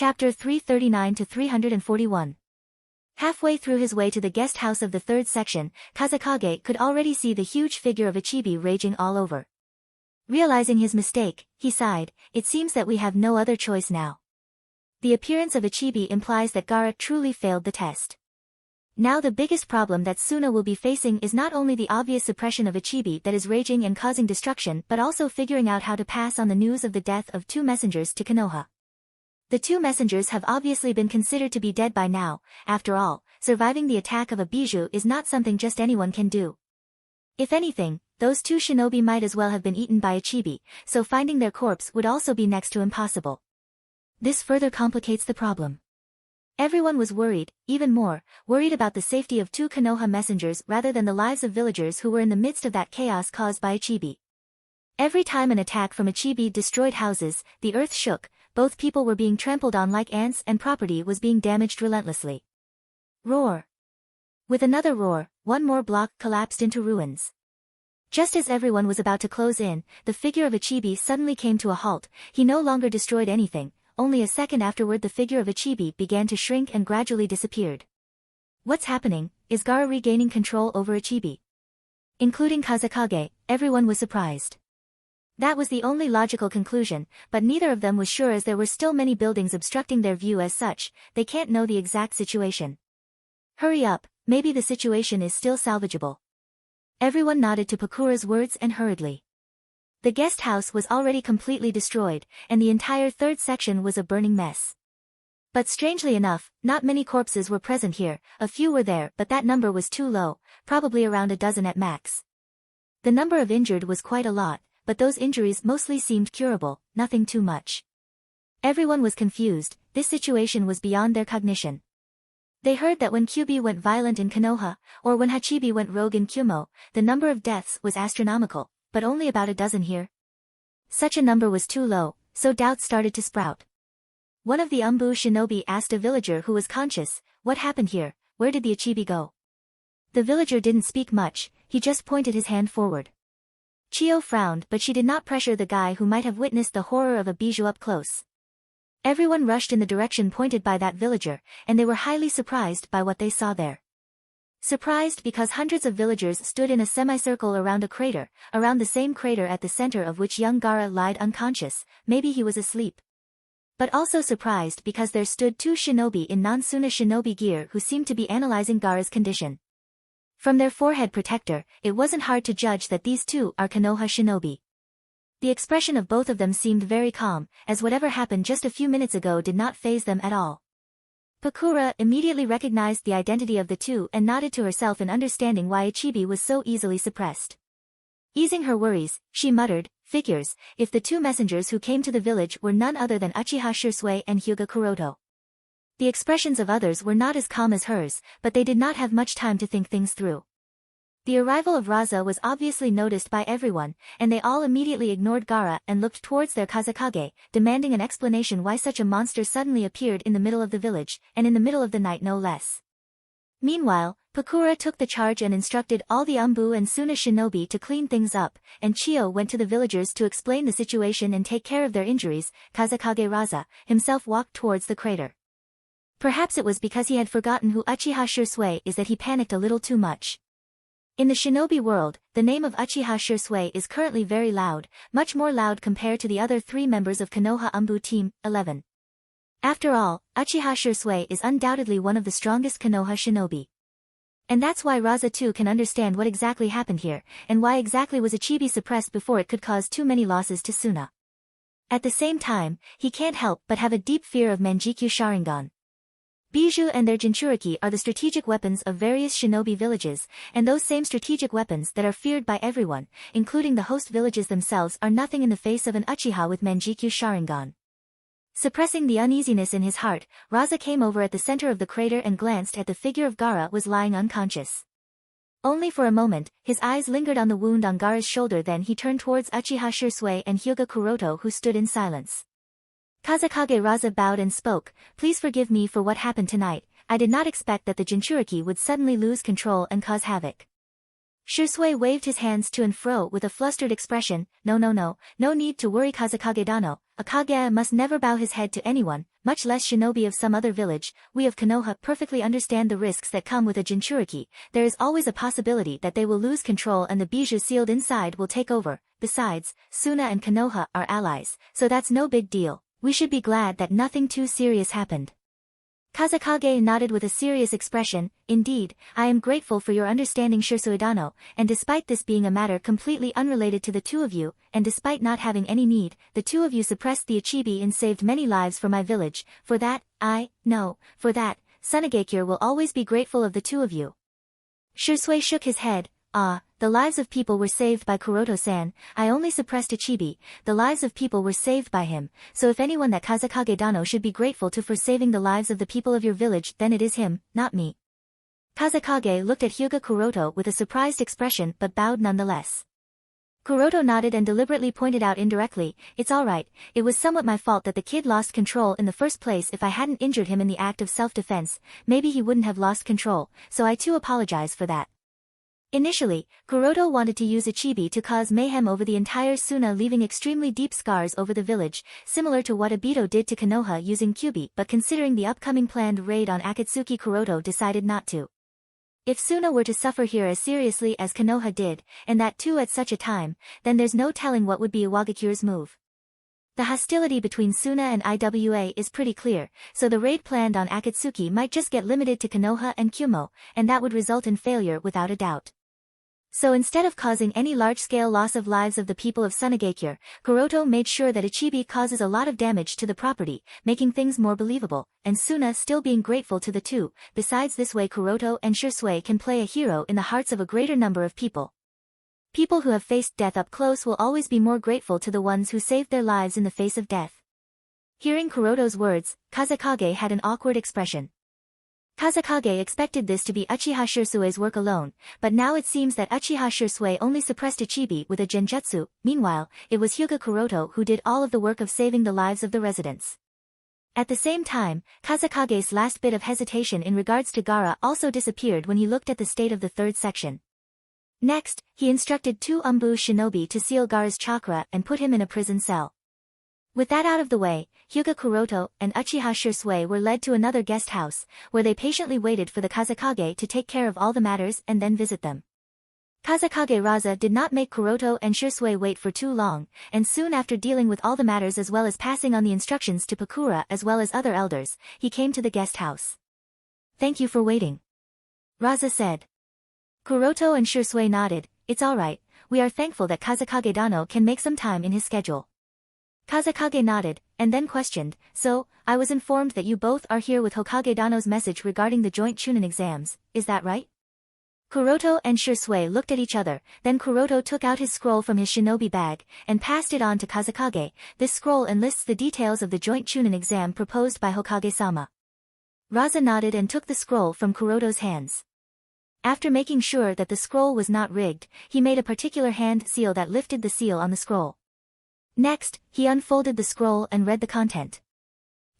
Chapter 339 to 341. Halfway through his way to the guest house of the third section, Kazekage could already see the huge figure of Ichibi raging all over. Realizing his mistake, he sighed, it seems that we have no other choice now. The appearance of Ichibi implies that Gaara truly failed the test. Now the biggest problem that Suna will be facing is not only the obvious suppression of Ichibi that is raging and causing destruction but also figuring out how to pass on the news of the death of two messengers to Konoha. The two messengers have obviously been considered to be dead by now. After all, surviving the attack of a bijou is not something just anyone can do. If anything, those two shinobi might as well have been eaten by Ichibi, so finding their corpse would also be next to impossible. This further complicates the problem. Everyone was worried, even more, worried about the safety of two Konoha messengers rather than the lives of villagers who were in the midst of that chaos caused by Ichibi. Every time an attack from Ichibi destroyed houses, the earth shook, both people were being trampled on like ants and property was being damaged relentlessly. Roar! With another roar, one more block collapsed into ruins. Just as everyone was about to close in, the figure of Ichibi suddenly came to a halt. He no longer destroyed anything, only a second afterward the figure of Ichibi began to shrink and gradually disappeared. What's happening? Is Gaara regaining control over Ichibi? Including Kazekage, everyone was surprised. That was the only logical conclusion, but neither of them was sure as there were still many buildings obstructing their view as such, they can't know the exact situation. Hurry up, maybe the situation is still salvageable. Everyone nodded to Pakura's words and hurriedly. The guest house was already completely destroyed, and the entire third section was a burning mess. But strangely enough, not many corpses were present here, a few were there but that number was too low, probably around a dozen at max. The number of injured was quite a lot, but those injuries mostly seemed curable, nothing too much. Everyone was confused, this situation was beyond their cognition. They heard that when Kyubi went violent in Konoha, or when Hachibi went rogue in Kyumo, the number of deaths was astronomical, but only about a dozen here. Such a number was too low, so doubts started to sprout. One of the Umbu shinobi asked a villager who was conscious, what happened here, where did the Ichibi go? The villager didn't speak much, he just pointed his hand forward. Chio frowned but she did not pressure the guy who might have witnessed the horror of a bijou up close. Everyone rushed in the direction pointed by that villager, and they were highly surprised by what they saw there. Surprised because hundreds of villagers stood in a semicircle around a crater, around the same crater at the center of which young Gaara lied unconscious, maybe he was asleep. But also surprised because there stood two shinobi in non-Suna shinobi gear who seemed to be analyzing Gaara's condition. From their forehead protector, it wasn't hard to judge that these two are Konoha shinobi. The expression of both of them seemed very calm, as whatever happened just a few minutes ago did not faze them at all. Pakura immediately recognized the identity of the two and nodded to herself in understanding why Ichibi was so easily suppressed. Easing her worries, she muttered, figures, if the two messengers who came to the village were none other than Uchiha Shisui and Hyuga Kuroto. The expressions of others were not as calm as hers, but they did not have much time to think things through. The arrival of Raza was obviously noticed by everyone, and they all immediately ignored Gaara and looked towards their Kazekage, demanding an explanation why such a monster suddenly appeared in the middle of the village, and in the middle of the night no less. Meanwhile, Pakura took the charge and instructed all the Umbu and Suna shinobi to clean things up, and Chio went to the villagers to explain the situation and take care of their injuries. Kazekage Raza himself walked towards the crater. Perhaps it was because he had forgotten who Uchiha Shisui is that he panicked a little too much. In the shinobi world, the name of Uchiha Shisui is currently very loud, much more loud compared to the other three members of Konoha Umbu Team 11. After all, Uchiha Shisui is undoubtedly one of the strongest Konoha shinobi. And that's why Raza too can understand what exactly happened here, and why exactly was Ichibi suppressed before it could cause too many losses to Suna. At the same time, he can't help but have a deep fear of Manjikyu Sharingan. Bijou and their Jinchuriki are the strategic weapons of various shinobi villages, and those same strategic weapons that are feared by everyone, including the host villages themselves, are nothing in the face of an Uchiha with Manjikyu Sharingan. Suppressing the uneasiness in his heart, Raza came over at the center of the crater and glanced at the figure of Gaara was lying unconscious. Only for a moment, his eyes lingered on the wound on Gaara's shoulder, then he turned towards Uchiha Shisui and Hyuga Kuroto who stood in silence. Kazekage Raza bowed and spoke, please forgive me for what happened tonight, I did not expect that the Jinchuriki would suddenly lose control and cause havoc. Shisui waved his hands to and fro with a flustered expression. No need to worry Kazekage-dano, a Kage must never bow his head to anyone, much less shinobi of some other village, we of Konoha perfectly understand the risks that come with a Jinchuriki. There is always a possibility that they will lose control and the bijou sealed inside will take over. Besides, Suna and Konoha are allies, so that's no big deal. We should be glad that nothing too serious happened. Kazekage nodded with a serious expression. Indeed, I am grateful for your understanding Shirsuidano, and despite this being a matter completely unrelated to the two of you, and despite not having any need, the two of you suppressed the Ichibi and saved many lives for my village. For that, Sunagakure will always be grateful of the two of you. Shisui shook his head. The lives of people were saved by Kuroto-san. I only suppressed Ichibi. The lives of people were saved by him, so if anyone that Kazekage Dano should be grateful to for saving the lives of the people of your village, then it is him, not me. Kazekage looked at Hyuga Kuroto with a surprised expression but bowed nonetheless. Kuroto nodded and deliberately pointed out indirectly, it's alright, it was somewhat my fault that the kid lost control in the first place. If I hadn't injured him in the act of self-defense, maybe he wouldn't have lost control, so I too apologize for that. Initially, Kuroto wanted to use Ichibi to cause mayhem over the entire Suna, leaving extremely deep scars over the village, similar to what Obito did to Konoha using Kyubi, but considering the upcoming planned raid on Akatsuki, Kuroto decided not to. If Suna were to suffer here as seriously as Konoha did, and that too at such a time, then there's no telling what would be Iwagakure's move. The hostility between Suna and IWA is pretty clear, so the raid planned on Akatsuki might just get limited to Konoha and Kumo, and that would result in failure without a doubt. So instead of causing any large-scale loss of lives of the people of Sunagakure, Kuroto made sure that Ichibi causes a lot of damage to the property, making things more believable, and Suna still being grateful to the two. Besides, this way Kuroto and Shisui can play a hero in the hearts of a greater number of people. People who have faced death up close will always be more grateful to the ones who saved their lives in the face of death. Hearing Kuroto's words, Kazekage had an awkward expression. Kazekage expected this to be Uchiha Shirsui's work alone, but now it seems that Uchiha Shirsui only suppressed Ichibi with a genjutsu. Meanwhile, it was Hyuga Kuroto who did all of the work of saving the lives of the residents. At the same time, Kazekage's last bit of hesitation in regards to Gaara also disappeared when he looked at the state of the third section. Next, he instructed two Umbu shinobi to seal Gaara's chakra and put him in a prison cell. With that out of the way, Hyuga Kuroto and Uchiha Shirsui were led to another guest house, where they patiently waited for the Kazekage to take care of all the matters and then visit them. Kazekage Raza did not make Kuroto and Shirsui wait for too long, and soon after dealing with all the matters as well as passing on the instructions to Pakura as well as other elders, he came to the guest house. Thank you for waiting, Raza said. Kuroto and Shirsui nodded. It's alright, we are thankful that Kazekage Dano can make some time in his schedule. Kazekage nodded, and then questioned, so, I was informed that you both are here with Hokage Dano's message regarding the joint Chunin exams, is that right? Kuroto and Shirsui looked at each other, then Kuroto took out his scroll from his shinobi bag, and passed it on to Kazekage. This scroll enlists the details of the joint Chunin exam proposed by Hokage-sama. Raza nodded and took the scroll from Kuroto's hands. After making sure that the scroll was not rigged, he made a particular hand seal that lifted the seal on the scroll. Next, he unfolded the scroll and read the content.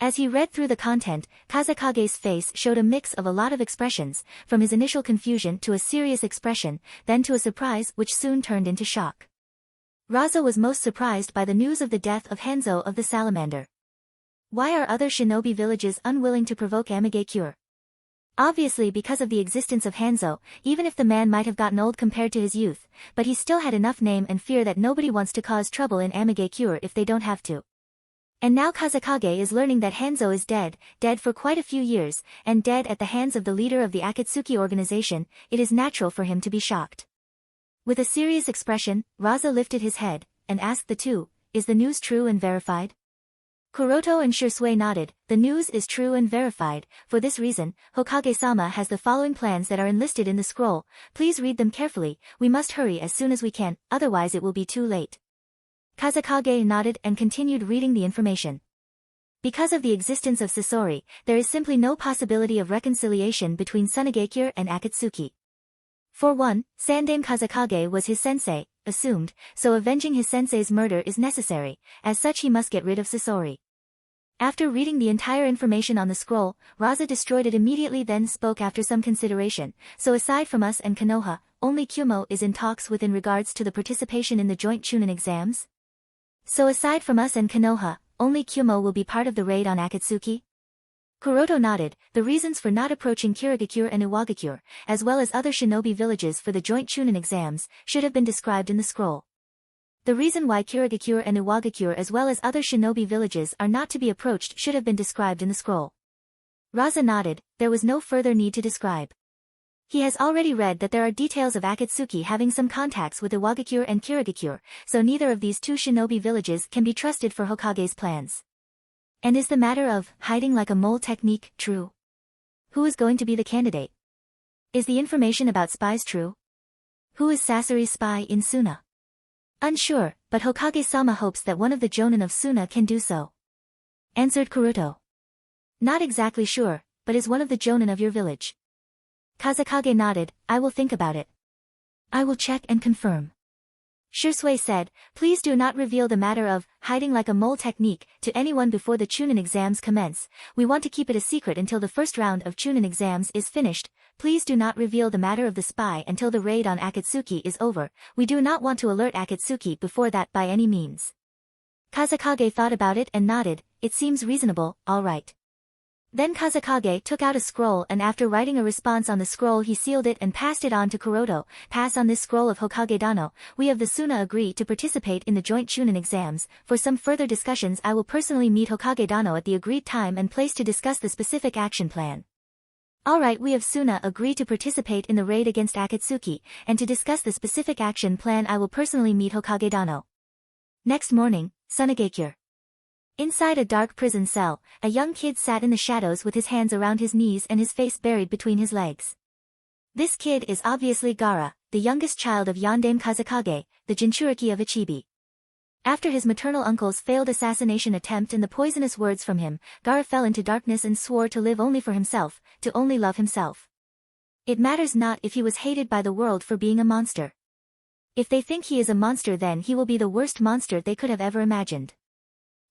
As he read through the content, Kazekage's face showed a mix of a lot of expressions, from his initial confusion to a serious expression, then to a surprise which soon turned into shock. Raza was most surprised by the news of the death of Hanzo of the Salamander. Why are other shinobi villages unwilling to provoke Amigakure? Obviously because of the existence of Hanzo, even if the man might have gotten old compared to his youth, but he still had enough name and fear that nobody wants to cause trouble in Amigakure if they don't have to. And now Kazekage is learning that Hanzo is dead for quite a few years, and dead at the hands of the leader of the Akatsuki organization. It is natural for him to be shocked. With a serious expression, Raza lifted his head, and asked the two, is the news true and verified? Kuroto and Shirsui nodded. The news is true and verified. For this reason, Hokage-sama has the following plans that are enlisted in the scroll. Please read them carefully. We must hurry as soon as we can, otherwise it will be too late. Kazekage nodded and continued reading the information. Because of the existence of Sasori, there is simply no possibility of reconciliation between Sunagakure and Akatsuki. For one, Sandame Kazekage was his sensei, assumed, so avenging his sensei's murder is necessary. As such, he must get rid of Sasori. After reading the entire information on the scroll, Raza destroyed it immediately, then spoke after some consideration. So aside from us and Konoha, only Kumo is in talks with in regards to the participation in the joint Chunin exams? So aside from us and Konoha, only Kyumo will be part of the raid on Akatsuki? Kuroto nodded. The reasons for not approaching Kirigakure and Iwagakure, as well as other shinobi villages for the joint Chunin exams, should have been described in the scroll. The reason why Kirigakure and Iwagakure as well as other shinobi villages are not to be approached should have been described in the scroll. Raza nodded. There was no further need to describe. He has already read that there are details of Akatsuki having some contacts with Iwagakure and Kirigakure, so neither of these two shinobi villages can be trusted for Hokage's plans. And is the matter of hiding like a mole technique true? Who is going to be the candidate? Is the information about spies true? Who is Sasori's spy in Suna? Unsure, but Hokage-sama hopes that one of the Jonin of Suna can do so. Answered Kuroto. Not exactly sure, but is one of the Jonin of your village. Kazekage nodded. I will think about it. I will check and confirm. Shursui said, please do not reveal the matter of hiding like a mole technique to anyone before the Chunin exams commence. We want to keep it a secret until the first round of Chunin exams is finished. Please do not reveal the matter of the spy until the raid on Akatsuki is over. We do not want to alert Akatsuki before that by any means. Kazekage thought about it and nodded. It seems reasonable, all right. Then Kazekage took out a scroll and after writing a response on the scroll he sealed it and passed it on to Kuroto. Pass on this scroll of Hokage Dano. We of the Suna agree to participate in the joint Chunin exams. For some further discussions I will personally meet Hokage Dano at the agreed time and place to discuss the specific action plan. Alright, we of Suna agree to participate in the raid against Akatsuki, and to discuss the specific action plan I will personally meet Hokage Dano. Next morning, Sunagakure. Inside a dark prison cell, a young kid sat in the shadows with his hands around his knees and his face buried between his legs. This kid is obviously Gaara, the youngest child of Yondaime Kazekage, the Jinchuriki of Ichibi. After his maternal uncle's failed assassination attempt and the poisonous words from him, Gaara fell into darkness and swore to live only for himself, to only love himself. It matters not if he was hated by the world for being a monster. If they think he is a monster then he will be the worst monster they could have ever imagined.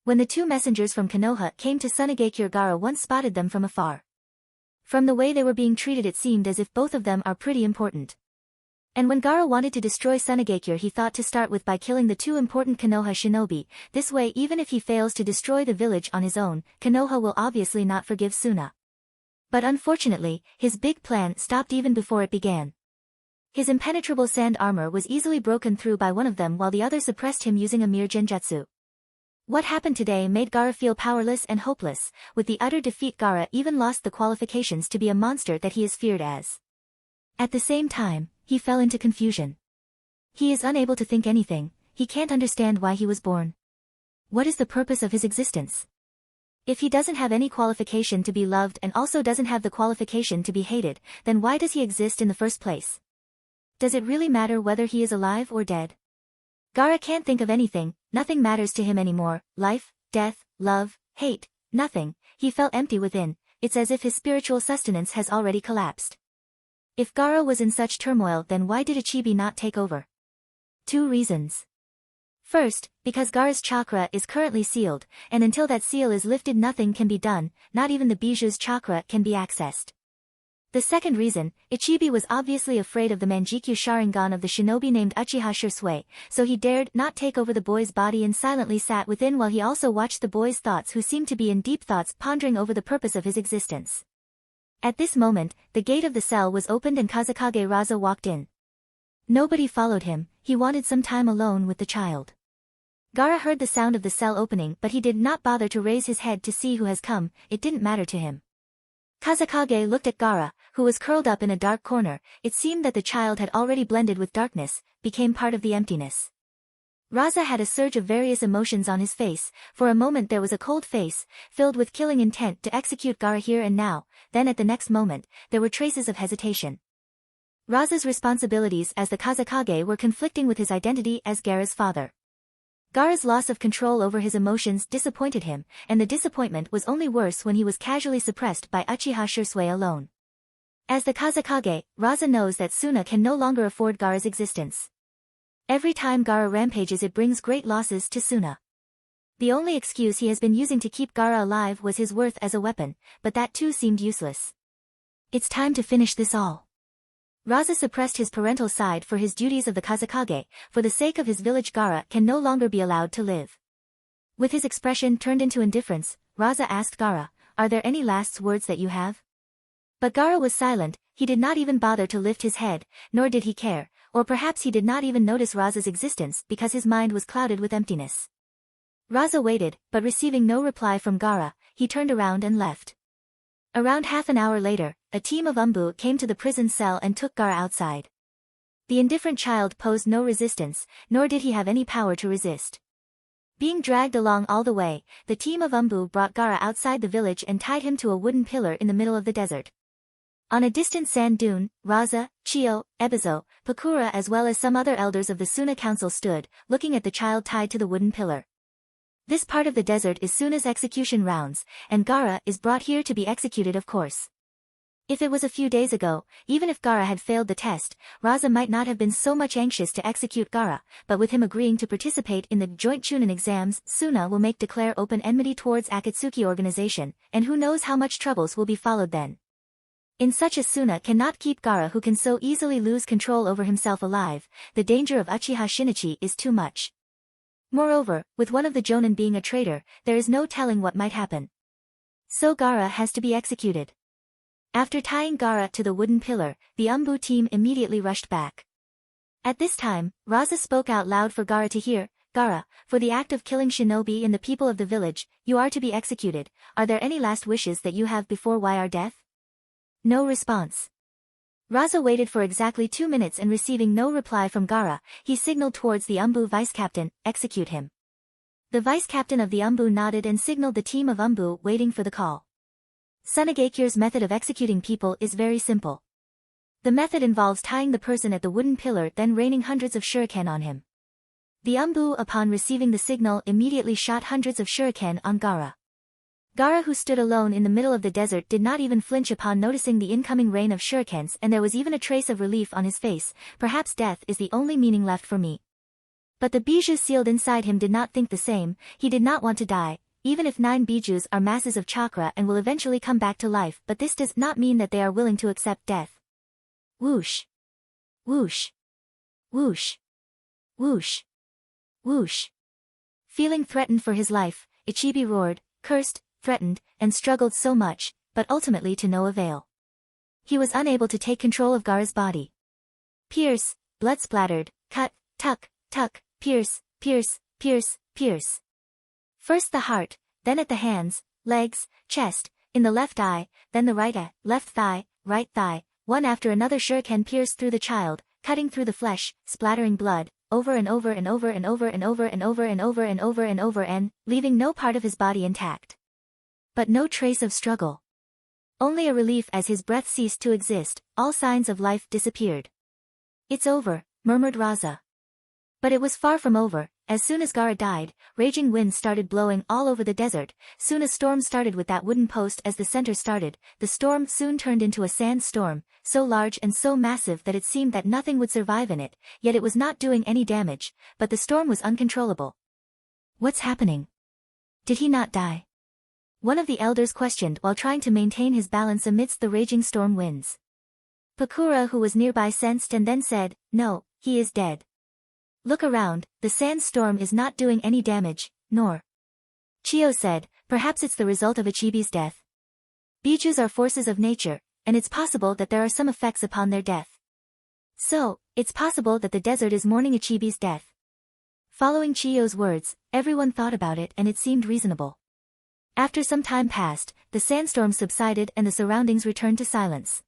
When the two messengers from Konoha came to Sunagakure, Gaara once spotted them from afar. From the way they were being treated it seemed as if both of them are pretty important. And when Gaara wanted to destroy Sunagakure he thought to start with by killing the two important Konoha shinobi. This way even if he fails to destroy the village on his own, Konoha will obviously not forgive Suna. But unfortunately, his big plan stopped even before it began. His impenetrable sand armor was easily broken through by one of them while the other suppressed him using a mere genjutsu. What happened today made Gaara feel powerless and hopeless. With the utter defeat Gaara even lost the qualifications to be a monster that he is feared as. At the same time, he fell into confusion. He is unable to think anything, he can't understand why he was born. What is the purpose of his existence? If he doesn't have any qualification to be loved and also doesn't have the qualification to be hated, then why does he exist in the first place? Does it really matter whether he is alive or dead? Gaara can't think of anything, nothing matters to him anymore, life, death, love, hate, nothing. He felt empty within. It's as if his spiritual sustenance has already collapsed. If Gaara was in such turmoil then why did Ichibi not take over? 2 reasons. First, because Gaara's chakra is currently sealed, and until that seal is lifted nothing can be done, not even the Biju's chakra can be accessed. The second reason, Ichibi was obviously afraid of the Manjikyu Sharingan of the shinobi named Uchiha Shursui, so he dared not take over the boy's body and silently sat within while he also watched the boy's thoughts who seemed to be in deep thoughts pondering over the purpose of his existence. At this moment, the gate of the cell was opened and Kazekage Raza walked in. Nobody followed him, he wanted some time alone with the child. Gaara heard the sound of the cell opening but he did not bother to raise his head to see who has come, it didn't matter to him. Kazekage looked at Gaara, who was curled up in a dark corner. It seemed that the child had already blended with darkness, became part of the emptiness. Raza had a surge of various emotions on his face. For a moment there was a cold face, filled with killing intent to execute Gaara here and now, then at the next moment, there were traces of hesitation. Raza's responsibilities as the Kazekage were conflicting with his identity as Gaara's father. Gaara's loss of control over his emotions disappointed him, and the disappointment was only worse when he was casually suppressed by Uchiha Shursui alone. As the Kazekage, Raza knows that Suna can no longer afford Gaara's existence. Every time Gaara rampages it brings great losses to Suna. The only excuse he has been using to keep Gaara alive was his worth as a weapon, but that too seemed useless. It's time to finish this all. Raza suppressed his parental side for his duties of the Kazekage, for the sake of his village Gaara can no longer be allowed to live. With his expression turned into indifference, Raza asked Gaara, "Are there any last words that you have?" But Gaara was silent. He did not even bother to lift his head, nor did he care, or perhaps he did not even notice Raza's existence because his mind was clouded with emptiness. Raza waited, but receiving no reply from Gaara, he turned around and left. Around half an hour later, a team of Umbu came to the prison cell and took Gaara outside. The indifferent child posed no resistance, nor did he have any power to resist. Being dragged along all the way, the team of Umbu brought Gaara outside the village and tied him to a wooden pillar in the middle of the desert. On a distant sand dune, Raza, Chio, Ebizo, Pakura as well as some other elders of the Suna Council stood, looking at the child tied to the wooden pillar. This part of the desert is Suna's execution rounds, and Gaara is brought here to be executed of course. If it was a few days ago, even if Gaara had failed the test, Raza might not have been so much anxious to execute Gaara, but with him agreeing to participate in the joint Chunin exams, Suna will make declare open enmity towards Akatsuki organization, and who knows how much troubles will be followed then. In such a Suna cannot keep Gaara who can so easily lose control over himself alive, the danger of Uchiha Shinichi is too much. Moreover, with one of the Jonin being a traitor, there is no telling what might happen. So Gaara has to be executed. After tying Gaara to the wooden pillar, the Umbu team immediately rushed back. At this time, Raza spoke out loud for Gaara to hear. "Gaara, for the act of killing shinobi and the people of the village, you are to be executed. Are there any last wishes that you have before our death?" No response. Raza waited for exactly 2 minutes and receiving no reply from Gaara, he signaled towards the Umbu vice-captain, "Execute him." The vice-captain of the Umbu nodded and signaled the team of Umbu waiting for the call. Sunagakir's method of executing people is very simple. The method involves tying the person at the wooden pillar then raining hundreds of shuriken on him. The Umbu upon receiving the signal immediately shot hundreds of shuriken on Gaara. Gaara who stood alone in the middle of the desert did not even flinch upon noticing the incoming rain of shurikens and there was even a trace of relief on his face. Perhaps death is the only meaning left for me. But the bijou sealed inside him did not think the same, he did not want to die, even if 9 bijous are masses of chakra and will eventually come back to life, but this does not mean that they are willing to accept death. Whoosh. Whoosh. Whoosh. Whoosh. Whoosh. Feeling threatened for his life, Ichibi roared, cursed, threatened, and struggled so much, but ultimately to no avail. He was unable to take control of Gaara's body. Pierce, blood splattered, cut, tuck, tuck, pierce, pierce, pierce, pierce. First the heart, then at the hands, legs, chest, in the left eye, then the right eye, left thigh, right thigh, one after another shuriken pierced through the child, cutting through the flesh, splattering blood, over and over and over and over and over and over and over and over and over and, leaving no part of his body intact. But no trace of struggle. Only a relief as his breath ceased to exist, all signs of life disappeared. "It's over," murmured Raza. But it was far from over. As soon as Gaara died, raging winds started blowing all over the desert. Soon a storm started with that wooden post as the center started. The storm soon turned into a sand storm, so large and so massive that it seemed that nothing would survive in it, yet it was not doing any damage, but the storm was uncontrollable. "What's happening? Did he not die?" one of the elders questioned while trying to maintain his balance amidst the raging storm winds. Pakura who was nearby sensed and then said, "No, he is dead. Look around, the sandstorm is not doing any damage, nor." Chio said, "Perhaps it's the result of Ichibi's death. Bijus are forces of nature, and it's possible that there are some effects upon their death. So, it's possible that the desert is mourning Ichibi's death." Following Chio's words, everyone thought about it and it seemed reasonable. After some time passed, the sandstorm subsided and the surroundings returned to silence.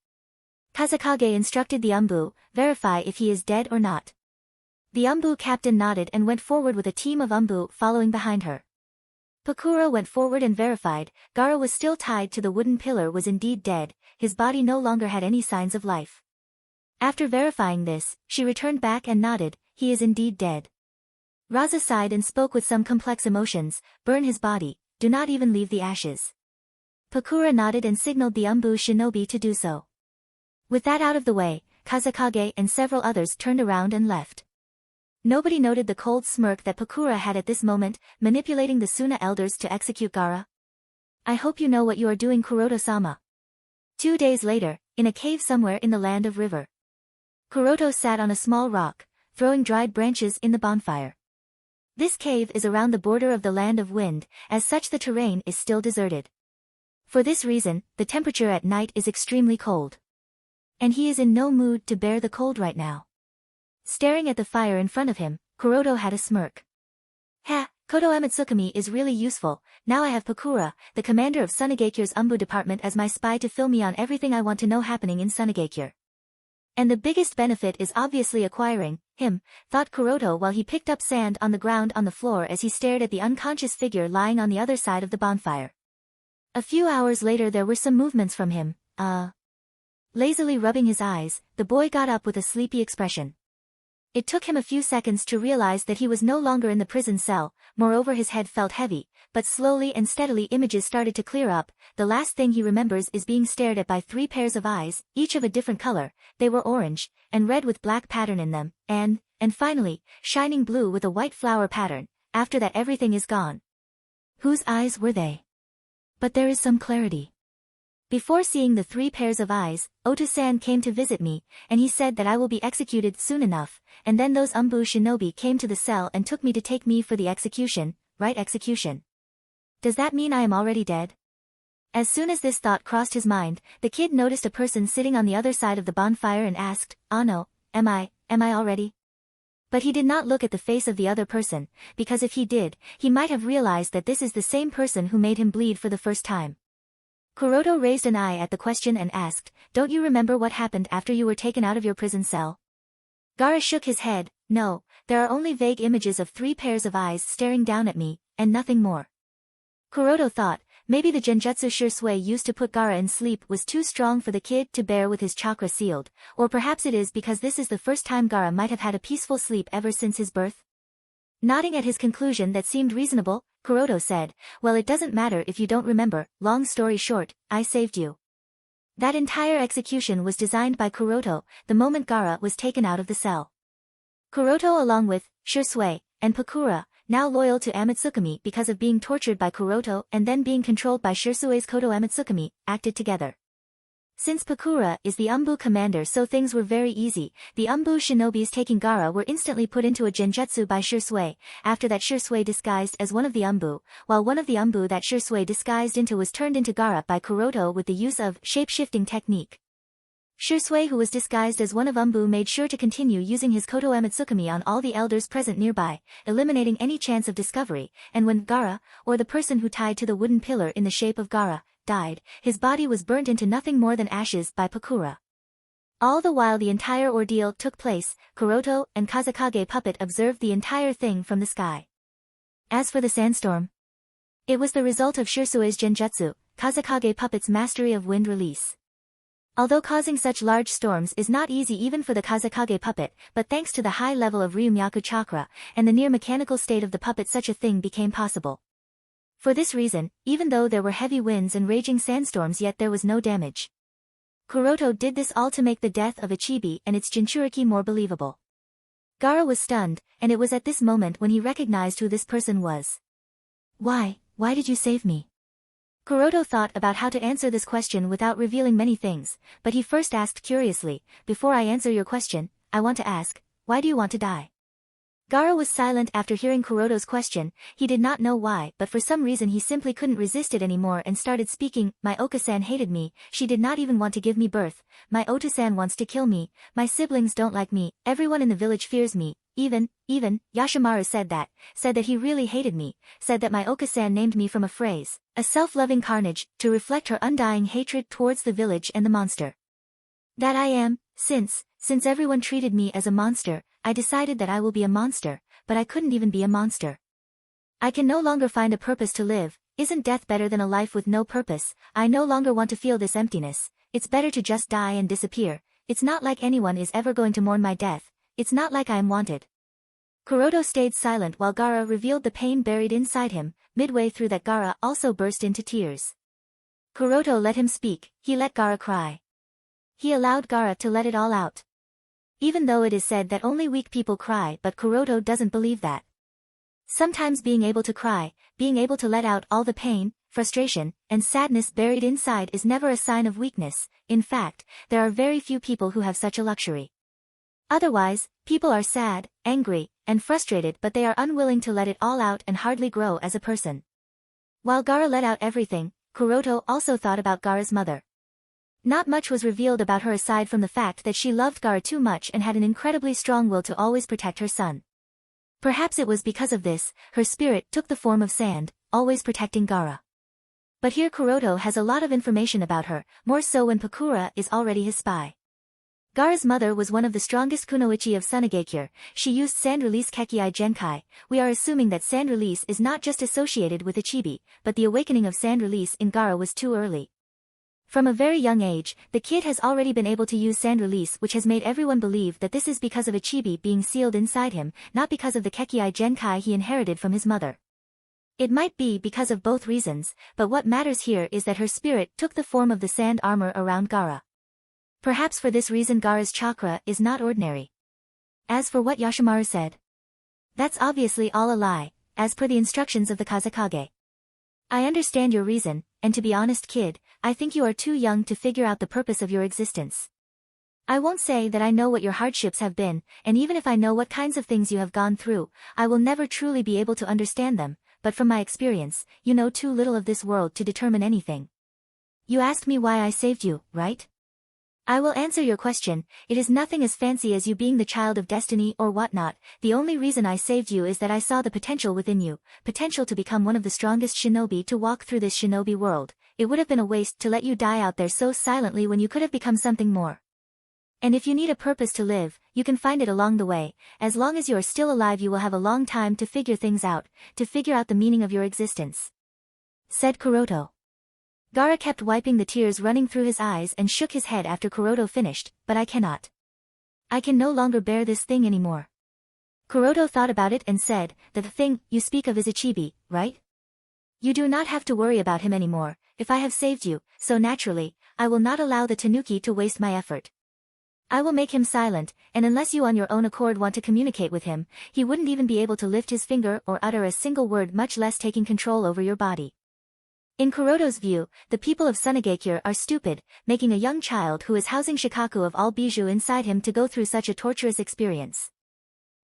Kazekage instructed the Umbu, "Verify if he is dead or not." The Umbu captain nodded and went forward with a team of Umbu following behind her. Pakura went forward and verified, Gaara was still tied to the wooden pillar was indeed dead, his body no longer had any signs of life. After verifying this, she returned back and nodded, "He is indeed dead." Raza sighed and spoke with some complex emotions, "Burn his body, do not even leave the ashes." Pakura nodded and signaled the Umbu shinobi to do so. With that out of the way, Kazekage and several others turned around and left. Nobody noted the cold smirk that Pakura had at this moment, manipulating the Suna elders to execute Gaara. "I hope you know what you are doing, Kuroto-sama." 2 days later, in a cave somewhere in the land of River. Kuroto sat on a small rock, throwing dried branches in the bonfire. This cave is around the border of the Land of Wind, as such the terrain is still deserted. For this reason, the temperature at night is extremely cold. And he is in no mood to bear the cold right now. Staring at the fire in front of him, Kuroto had a smirk. Ha, Koto Amatsukami is really useful. Now I have Pakura, the commander of Sunagakyo's Umbu department, as my spy to fill me on everything I want to know happening in Sunagakyo. And the biggest benefit is obviously acquiring him, thought Kuroto while he picked up sand on the ground on the floor as he stared at the unconscious figure lying on the other side of the bonfire. A few hours later there were some movements from him. Lazily rubbing his eyes, the boy got up with a sleepy expression. It took him a few seconds to realize that he was no longer in the prison cell, moreover his head felt heavy, but slowly and steadily images started to clear up. The last thing he remembers is being stared at by 3 pairs of eyes, each of a different color. They were orange, and red with black pattern in them, and finally, shining blue with a white flower pattern. After that everything is gone. Whose eyes were they? But there is some clarity. Before seeing the 3 pairs of eyes, Oto-san came to visit me, and he said that I will be executed soon enough, and then those Umbu shinobi came to the cell and took me to take me for the execution, right, execution. Does that mean I am already dead? As soon as this thought crossed his mind, the kid noticed a person sitting on the other side of the bonfire and asked, "Ano, am I already?" But he did not look at the face of the other person, because if he did, he might have realized that this is the same person who made him bleed for the first time. Kuroto raised an eye at the question and asked, "Don't you remember what happened after you were taken out of your prison cell?" Gaara shook his head. "No, there are only vague images of 3 pairs of eyes staring down at me, and nothing more." Kuroto thought, maybe the genjutsu Shursui used to put Gaara in sleep was too strong for the kid to bear with his chakra sealed, or perhaps it is because this is the first time Gaara might have had a peaceful sleep ever since his birth. Nodding at his conclusion that seemed reasonable, Kuroto said, "Well, it doesn't matter if you don't remember. Long story short, I saved you." That entire execution was designed by Kuroto the moment Gaara was taken out of the cell. Kuroto along with Shursui and Pakura, now loyal to Amatsukami because of being tortured by Kuroto and then being controlled by Shursui's Koto Amatsukami, acted together. Since Pakura is the Umbu commander, so things were very easy. The Umbu shinobis taking Gaara were instantly put into a genjutsu by Shursui. After that, Shursui disguised as one of the Umbu, while one of the Umbu that Shursui disguised into was turned into Gaara by Kuroto with the use of shape-shifting technique. Shursui, who was disguised as one of Umbu, made sure to continue using his Koto Amatsukami on all the elders present nearby, eliminating any chance of discovery, and when Gaara, or the person who tied to the wooden pillar in the shape of Gaara, died, his body was burnt into nothing more than ashes by Pakura. All the while the entire ordeal took place, Kuroto and Kazekage Puppet observed the entire thing from the sky. As for the sandstorm, it was the result of Shursui's genjutsu, Kazekage Puppet's mastery of wind release. Although causing such large storms is not easy even for the Kazekage Puppet, but thanks to the high level of Ryumyaku chakra, and the near-mechanical state of the puppet, such a thing became possible. For this reason, even though there were heavy winds and raging sandstorms, yet there was no damage. Kuroto did this all to make the death of Ichibi and its Jinchuriki more believable. Gaara was stunned, and it was at this moment when he recognized who this person was. Why did you save me?" Kuroto thought about how to answer this question without revealing many things, but he first asked curiously, "Before I answer your question, I want to ask, why do you want to die?" Gaara was silent after hearing Kuroto's question. He did not know why, but for some reason he simply couldn't resist it anymore and started speaking. "My Oka-san hated me, she did not even want to give me birth. My Oto-san wants to kill me, my siblings don't like me, everyone in the village fears me, even Yashimaru said that he really hated me, said that my Oka-san named me from a phrase, a self-loving carnage, to reflect her undying hatred towards the village and the monster. That I am, since everyone treated me as a monster, I decided that I will be a monster, but I couldn't even be a monster. I can no longer find a purpose to live. Isn't death better than a life with no purpose? I no longer want to feel this emptiness. It's better to just die and disappear. It's not like anyone is ever going to mourn my death. It's not like I am wanted." Kuroto stayed silent while Gaara revealed the pain buried inside him. Midway through that, Gaara also burst into tears. Kuroto let him speak. He let Gaara cry. He allowed Gaara to let it all out. Even though it is said that only weak people cry, but Kuroto doesn't believe that. Sometimes being able to cry, being able to let out all the pain, frustration, and sadness buried inside is never a sign of weakness. In fact, there are very few people who have such a luxury. Otherwise, people are sad, angry, and frustrated, but they are unwilling to let it all out and hardly grow as a person. While Gaara let out everything, Kuroto also thought about Gaara's mother. Not much was revealed about her aside from the fact that she loved Gaara too much and had an incredibly strong will to always protect her son. Perhaps it was because of this, her spirit took the form of sand, always protecting Gaara. But here Kuroto has a lot of information about her, more so when Pakura is already his spy. Gaara's mother was one of the strongest kunoichi of Tsunegakure. She used sand release Kekii Genkai. We are assuming that sand release is not just associated with Ichibi, but the awakening of sand release in Gaara was too early. From a very young age, the kid has already been able to use sand release, which has made everyone believe that this is because of Ichibi being sealed inside him, not because of the Kekii Genkai he inherited from his mother. It might be because of both reasons, but what matters here is that her spirit took the form of the sand armor around Gaara. Perhaps for this reason Gaara's chakra is not ordinary. As for what Yashimaru said, that's obviously all a lie, as per the instructions of the Kazekage. I understand your reason, and to be honest kid, I think you are too young to figure out the purpose of your existence. I won't say that I know what your hardships have been, and even if I know what kinds of things you have gone through, I will never truly be able to understand them, but from my experience, you know too little of this world to determine anything. You asked me why I saved you, right? I will answer your question. It is nothing as fancy as you being the child of destiny or whatnot. The only reason I saved you is that I saw the potential within you, potential to become one of the strongest shinobi to walk through this shinobi world. It would have been a waste to let you die out there so silently when you could have become something more. And if you need a purpose to live, you can find it along the way. As long as you are still alive you will have a long time to figure things out, to figure out the meaning of your existence. Said Kuroto. Gaara kept wiping the tears running through his eyes and shook his head after Kuroto finished, but I cannot. I can no longer bear this thing anymore. Kuroto thought about it and said, the thing you speak of is Ichibi, right? You do not have to worry about him anymore, if I have saved you, so naturally, I will not allow the Tanuki to waste my effort. I will make him silent, and unless you on your own accord want to communicate with him, he wouldn't even be able to lift his finger or utter a single word, much less taking control over your body. In Kuroto's view, the people of Tsunegakure are stupid, making a young child who is housing Shikaku of all bijou inside him to go through such a torturous experience.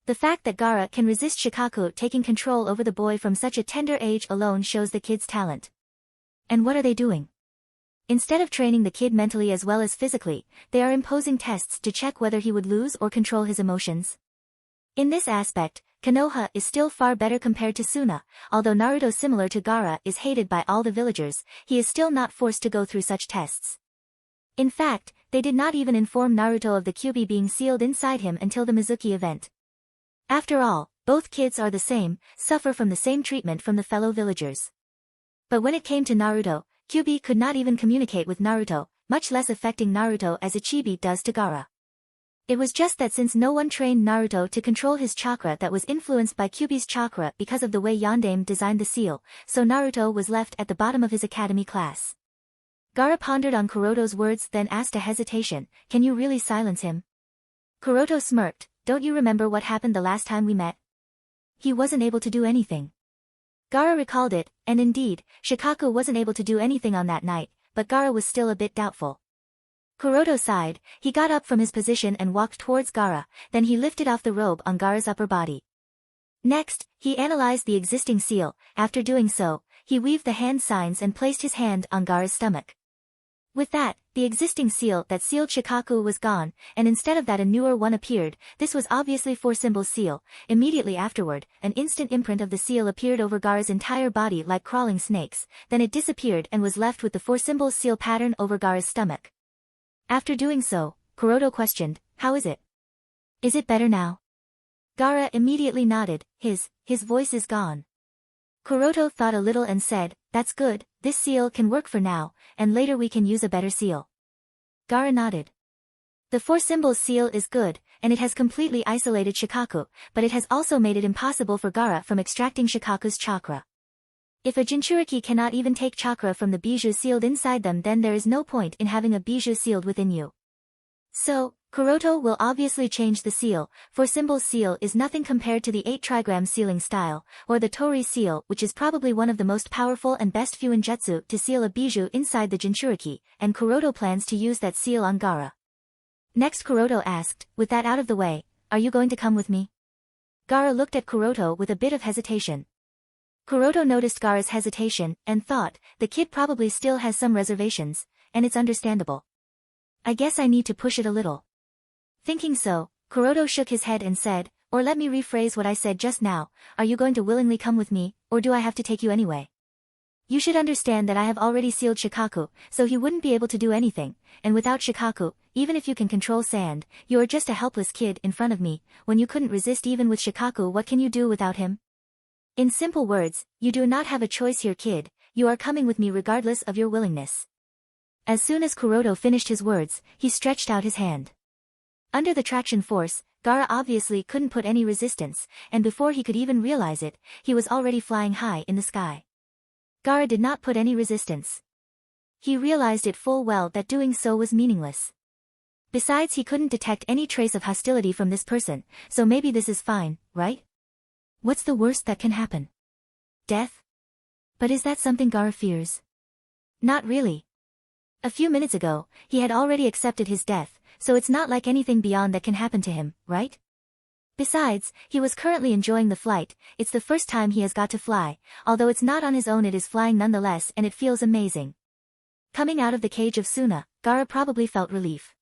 The fact that Gaara can resist Shikaku taking control over the boy from such a tender age alone shows the kid's talent. And what are they doing? Instead of training the kid mentally as well as physically, they are imposing tests to check whether he would lose or control his emotions. In this aspect, Konoha is still far better compared to Suna. Although Naruto, similar to Gaara, is hated by all the villagers, he is still not forced to go through such tests. In fact, they did not even inform Naruto of the Kyuubi being sealed inside him until the Mizuki event. After all, both kids are the same, suffer from the same treatment from the fellow villagers. But when it came to Naruto, Kyuubi could not even communicate with Naruto, much less affecting Naruto as Ichibi does to Gaara. It was just that since no one trained Naruto to control his chakra that was influenced by Kyuubi's chakra because of the way Yondaime designed the seal, so Naruto was left at the bottom of his academy class. Gaara pondered on Kuroto's words, then asked a hesitation, can you really silence him? Kuroto smirked, don't you remember what happened the last time we met? He wasn't able to do anything. Gaara recalled it, and indeed, Shikaku wasn't able to do anything on that night, but Gaara was still a bit doubtful. Kuroto sighed, he got up from his position and walked towards Gaara, then he lifted off the robe on Gaara's upper body. Next, he analyzed the existing seal. After doing so, he weaved the hand signs and placed his hand on Gaara's stomach. With that, the existing seal that sealed Shikaku was gone, and instead of that a newer one appeared. This was obviously Four Symbols seal. Immediately afterward, an instant imprint of the seal appeared over Gaara's entire body like crawling snakes, then it disappeared and was left with the Four Symbols seal pattern over Gaara's stomach. After doing so, Kuroto questioned, how is it? Is it better now? Gaara immediately nodded, his voice is gone. Kuroto thought a little and said, that's good, this seal can work for now, and later we can use a better seal. Gaara nodded. The Four Symbols seal is good, and it has completely isolated Shikaku, but it has also made it impossible for Gaara from extracting Shikaku's chakra. If a Jinchuriki cannot even take chakra from the bijou sealed inside them, then there is no point in having a bijou sealed within you. So, Kuroto will obviously change the seal. Four Symbols seal is nothing compared to the 8 trigram sealing style, or the Tori seal, which is probably one of the most powerful and best Fuinjutsu to seal a bijou inside the Jinchuriki, and Kuroto plans to use that seal on Gaara. Next Kuroto asked, with that out of the way, are you going to come with me? Gaara looked at Kuroto with a bit of hesitation. Kuroto noticed Gaara's hesitation, and thought, the kid probably still has some reservations, and it's understandable. I guess I need to push it a little. Thinking so, Kuroto shook his head and said, or let me rephrase what I said just now, are you going to willingly come with me, or do I have to take you anyway? You should understand that I have already sealed Shikaku, so he wouldn't be able to do anything, and without Shikaku, even if you can control sand, you are just a helpless kid in front of me. When you couldn't resist even with Shikaku, what can you do without him? In simple words, you do not have a choice here, kid, you are coming with me regardless of your willingness. As soon as Kuroto finished his words, he stretched out his hand. Under the traction force, Gaara obviously couldn't put any resistance, and before he could even realize it, he was already flying high in the sky. Gaara did not put any resistance. He realized it full well that doing so was meaningless. Besides, he couldn't detect any trace of hostility from this person, so maybe this is fine, right? What's the worst that can happen? Death? But is that something Gaara fears? Not really. A few minutes ago, he had already accepted his death, so it's not like anything beyond that can happen to him, right? Besides, he was currently enjoying the flight, it's the first time he has got to fly, although it's not on his own, it is flying nonetheless, and it feels amazing. Coming out of the cage of Suna, Gaara probably felt relief.